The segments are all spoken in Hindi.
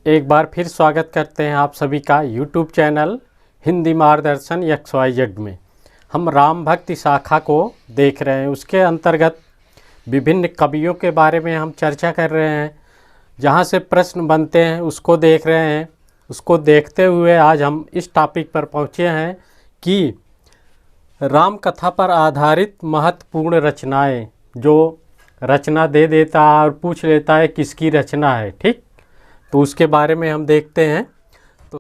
एक बार फिर स्वागत करते हैं आप सभी का यूट्यूब चैनल हिंदी मार्गदर्शन XYZ में। हम राम भक्ति शाखा को देख रहे हैं, उसके अंतर्गत विभिन्न कवियों के बारे में हम चर्चा कर रहे हैं। जहां से प्रश्न बनते हैं उसको देख रहे हैं। उसको देखते हुए आज हम इस टॉपिक पर पहुंचे हैं कि राम कथा पर आधारित महत्वपूर्ण रचनाएं, जो रचना दे देता है और पूछ लेता है किसकी रचना है, ठीक, तो उसके बारे में हम देखते हैं। तो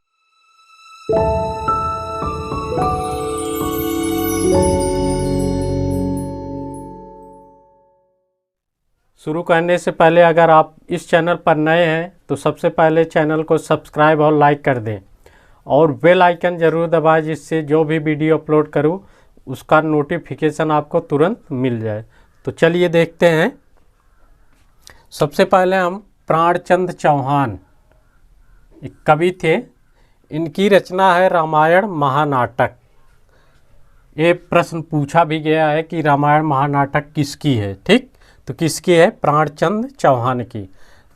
शुरू करने से पहले अगर आप इस चैनल पर नए हैं तो सबसे पहले चैनल को सब्सक्राइब और लाइक कर दें और बेल आइकन ज़रूर दबाएं, जिससे जो भी वीडियो अपलोड करूं उसका नोटिफिकेशन आपको तुरंत मिल जाए। तो चलिए देखते हैं। सबसे पहले हम प्राणचंद चौहान एक कवि थे, इनकी रचना है रामायण महानाटक। ये प्रश्न पूछा भी गया है कि रामायण महानाटक किसकी है, ठीक, तो किसकी है? प्राणचंद चौहान की।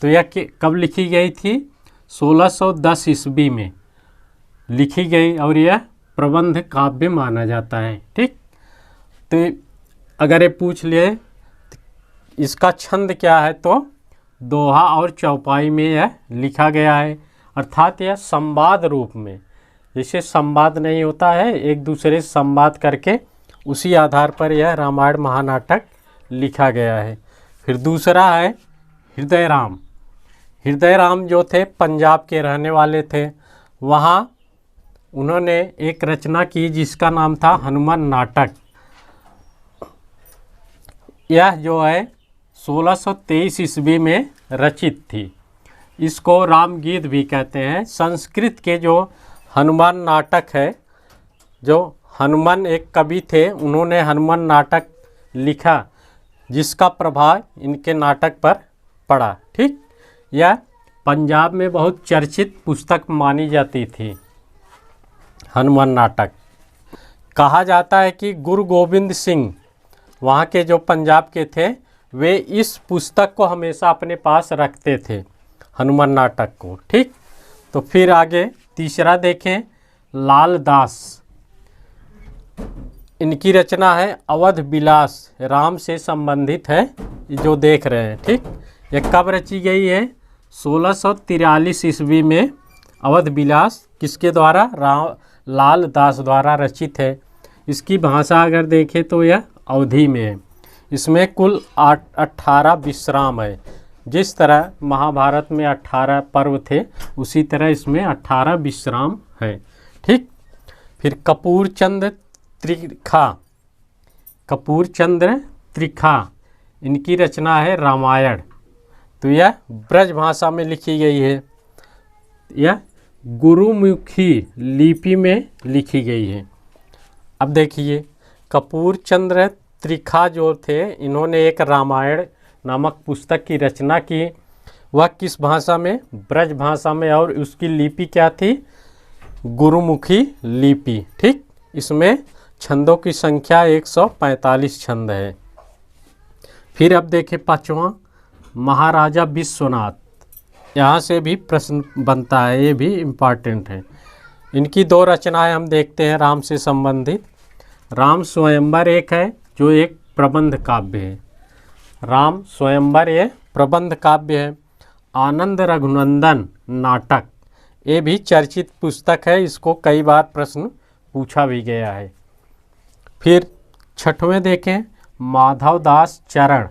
तो यह कब लिखी गई थी? 1610 ईस्वी में लिखी गई और यह प्रबंध काव्य माना जाता है, ठीक। तो अगर ये पूछ लिए इसका छंद क्या है, तो दोहा और चौपाई में यह लिखा गया है, अर्थात यह संवाद रूप में, जैसे संवाद नहीं होता है, एक दूसरे से संवाद करके उसी आधार पर यह रामायण महानाटक लिखा गया है। फिर दूसरा है हृदय राम। हृदय राम जो थे पंजाब के रहने वाले थे। वहाँ उन्होंने एक रचना की जिसका नाम था हनुमान नाटक। यह जो है 1623 ईस्वी में रचित थी। इसको रामगीत भी कहते हैं। संस्कृत के जो हनुमान नाटक है, जो हनुमान एक कवि थे, उन्होंने हनुमान नाटक लिखा जिसका प्रभाव इनके नाटक पर पड़ा, ठीक। यह पंजाब में बहुत चर्चित पुस्तक मानी जाती थी हनुमान नाटक। कहा जाता है कि गुरु गोविंद सिंह वहाँ के जो पंजाब के थे, वे इस पुस्तक को हमेशा अपने पास रखते थे, हनुमान नाटक को, ठीक। तो फिर आगे तीसरा देखें, लाल दास। इनकी रचना है अवध विलास, राम से संबंधित है जो देख रहे हैं, ठीक। यह कब रची गई है? 1643 ईस्वी में अवध विलास किसके द्वारा? लाल दास द्वारा रचित है। इसकी भाषा अगर देखें तो यह अवधी में है। इसमें कुल 18 विश्राम है। जिस तरह महाभारत में 18 पर्व थे, उसी तरह इसमें 18 विश्राम है, ठीक। फिर कपूरचंद त्रिखा। कपूरचंद्र त्रिखा, इनकी रचना है रामायण। तो यह ब्रज भाषा में लिखी गई है। यह गुरुमुखी लिपि में लिखी गई है। अब देखिए, कपूरचंद्र त्रिखा जो थे, इन्होंने एक रामायण नामक पुस्तक की रचना की। वह किस भाषा में? ब्रज भाषा में। और उसकी लिपि क्या थी? गुरुमुखी लिपि, ठीक। इसमें छंदों की संख्या 145 छंद है। फिर अब देखें पांचवा, महाराजा विश्वनाथ। यहाँ से भी प्रश्न बनता है, ये भी इम्पॉर्टेंट है। इनकी दो रचनाएं हम देखते हैं राम से संबंधित। राम स्वयंवर एक है जो एक प्रबंध काव्य है। राम स्वयंवर ये प्रबंध काव्य है। आनंद रघुनंदन नाटक, ये भी चर्चित पुस्तक है। इसको कई बार प्रश्न पूछा भी गया है। फिर छठवें देखें, माधव दास चरण।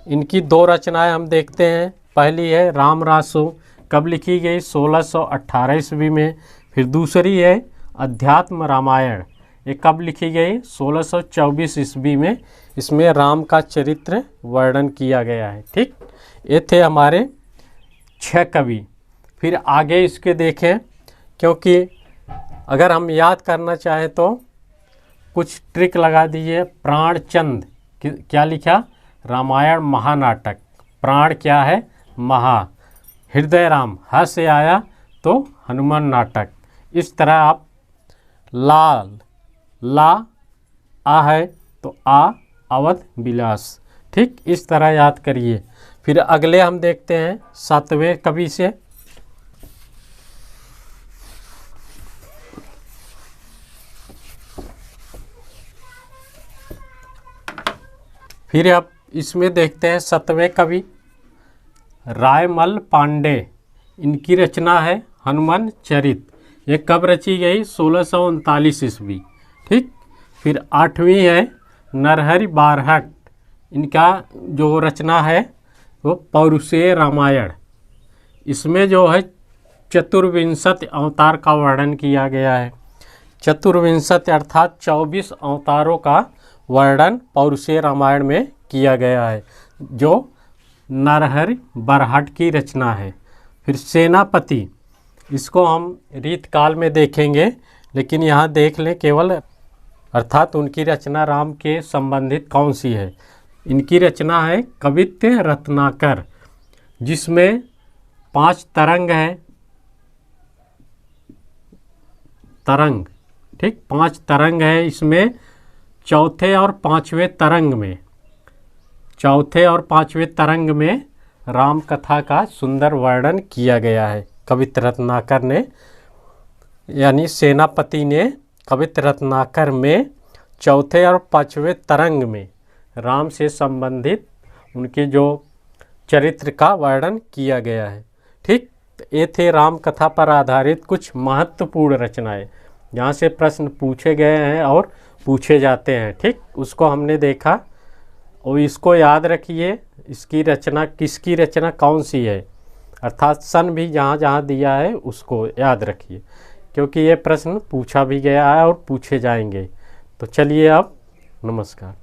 इनकी दो रचनाएं हम देखते हैं। पहली है राम रासो, कब लिखी गई? 1618 ईस्वी में। फिर दूसरी है अध्यात्म रामायण, ये कब लिखी गई? 1624 ईस्वी में। इसमें राम का चरित्र वर्णन किया गया है, ठीक। ये थे हमारे 6 कवि। फिर आगे इसके देखें, क्योंकि अगर हम याद करना चाहें तो कुछ ट्रिक लगा दीजिए। प्राणचंद क्या लिखा? रामायण महानाटक। प्राण क्या है? महा। हृदय राम, ह से आया तो हनुमान नाटक। इस तरह आप लाल, ला आ है तो आ अवध विलास, ठीक, इस तरह याद करिए। फिर अगले हम देखते हैं 7वें कवि से। फिर अब इसमें देखते हैं 7वें कवि रायमल पांडे। इनकी रचना है हनुमान चरित। ये कब रची गई? 1639 ईस्वी। ठीक। फिर 8वीं है नरहरि बारहट। इनका जो रचना है वो पौरुषेय रामायण। इसमें जो है चतुर्विंशति अवतार का वर्णन किया गया है। चतुर्विंशति अर्थात 24 अवतारों का वर्णन पौरुषेय रामायण में किया गया है, जो नरहरि बरहट की रचना है। फिर सेनापति, इसको हम रीतकाल में देखेंगे, लेकिन यहाँ देख लें केवल, अर्थात उनकी रचना राम के संबंधित कौन सी है। इनकी रचना है कवित्त रत्नाकर, जिसमें 5 तरंग है। तरंग, ठीक, 5 तरंग है इसमें। चौथे और पांचवें तरंग में राम कथा का सुंदर वर्णन किया गया है कवित्त रत्नाकर ने, यानी सेनापति ने कवित्त रत्नाकर में चौथे और पांचवें तरंग में राम से संबंधित उनके जो चरित्र का वर्णन किया गया है। ठीक, ये थे राम कथा पर आधारित कुछ महत्वपूर्ण रचनाएं, जहाँ से प्रश्न पूछे गए हैं और पूछे जाते हैं। ठीक, उसको हमने देखा और इसको याद रखिए, इसकी रचना, किसकी रचना कौन सी है, अर्थात सन भी जहाँ जहाँ दिया है उसको याद रखिए, क्योंकि ये प्रश्न पूछा भी गया है और पूछे जाएंगे। तो चलिए अब, नमस्कार।